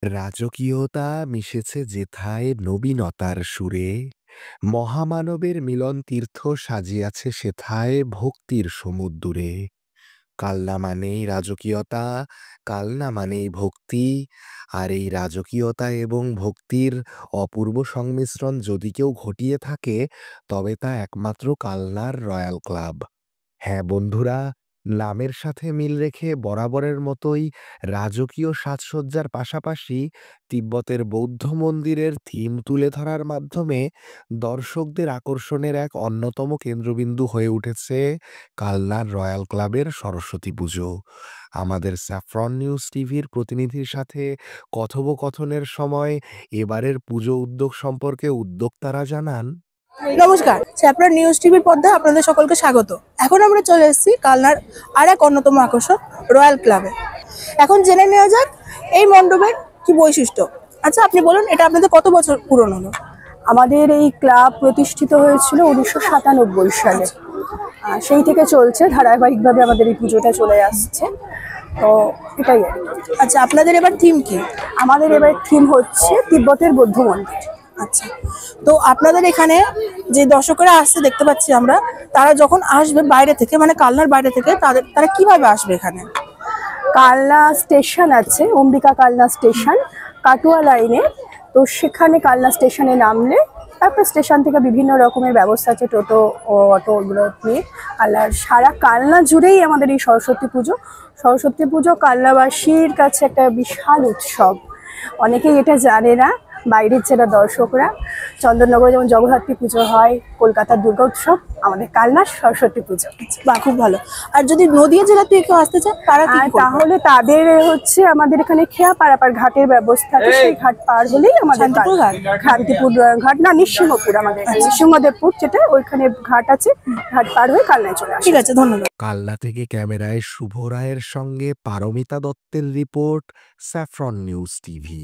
রাজকীয়তা মিশেছে যেথায় নবীনতার সুরে, মহামানবের মিলন তীর্থ সাজিয়াছে সেথায় ভক্তির সমুদ্দুরে। কালনা মানেই রাজকীয়তা, কালনা মানেই ভক্তি, আর এই রাজকীয়তা এবং ভক্তির অপূর্ব সংমিশ্রণ যদি কেউ ঘটিয়ে থাকে, তবে তা একমাত্র কালনার রয়্যাল ক্লাব। হ্যাঁ বন্ধুরা, নামের সাথে মিল রেখে বরাবরের মতোই রাজকীয় সাজসজ্জার পাশাপাশি তিব্বতের বৌদ্ধ মন্দিরের থিম তুলে ধরার মাধ্যমে দর্শকদের আকর্ষণের এক অন্যতম কেন্দ্রবিন্দু হয়ে উঠেছে কালনার রয়্যাল ক্লাবের সরস্বতী পুজো। আমাদের স্যাফরন নিউজ টিভির প্রতিনিধির সাথে কথোপকথনের সময় এবারের পুজো উদ্যোগ সম্পর্কে উদ্যোক্তারা জানান, নমস্কার, চ্যাপলার নিউজ টিভির পর্দায় আপনাদের সকলকে স্বাগত। এখন আমরা চলে এসেছি কালনার আর এক অন্যতম আকর্ষণ রয়্যাল ক্লাবে। এখন জেনে নেওয়া যাক এই মণ্ডপের কি বৈশিষ্ট্য। আচ্ছা, আপনি বলুন, এটা আপনাদের কত বছর পুরনো হলো? আমাদের এই ক্লাব প্রতিষ্ঠিত হয়েছিল 1997 সালে। সেই থেকে চলছে ধারাবাহিকভাবে, আমাদের এই পুজোটা চলে আসছে। তো এটাই আর কি। আচ্ছা, আপনাদের এবার থিম কি? আমাদের এবার থিম হচ্ছে তিব্বতের বৌদ্ধ মন্দির। আচ্ছা, তো আপনাদের এখানে যে দর্শকেরা আসছে দেখতে পাচ্ছি আমরা, তারা যখন আসবে বাইরে থেকে, মানে কালনার বাইরে থেকে, তারা কিভাবে আসবে এখানে? কালনা স্টেশন আছে, অম্বিকা কালনা স্টেশন, কাটুয়া লাইনে। তো সেখানে কালনা স্টেশনে নামলে তারপর স্টেশন থেকে বিভিন্ন রকমের ব্যবস্থা আছে, টোটো ও অটো, ওগুলো নিয়ে কালনার সারা কালনা জুড়েই আমাদের এই সরস্বতী পুজো। সরস্বতী পুজো কালনাবাসীর কাছে একটা বিশাল উৎসব। অনেকেই এটা জানে না, বাইরের যারা দর্শকরা। চন্দননগরে যেমন জগদ্ধাত্রী পুজো হয়, কলকাতার দুর্গা উৎসব, আমাদের কালনার সরস্বতী পুজো। বাহ, খুব ভালো। আর যদি নদীয়া জেলা থেকে কেউ আসতে চায় তারা কি করবে? তাহলে তাদের হচ্ছে আমাদের এখানে খেয়া পারাপার ঘাটের ব্যবস্থা আছে, সেই ঘাট পার হলেই আমাদের শান্তিপুর ঘাট না, নিঃসিংহপুর, আমাদের সিংহদেবপুর যেটা, ওইখানে ঘাট আছে, ঘাট পার হয়ে কালনায় চলে আসে। ঠিক আছে, ধন্যবাদ। কালনা থেকে ক্যামেরায় শুভ রায়ের সঙ্গে পারমিতা দত্তের রিপোর্ট, স্যাফরন নিউজ টিভি।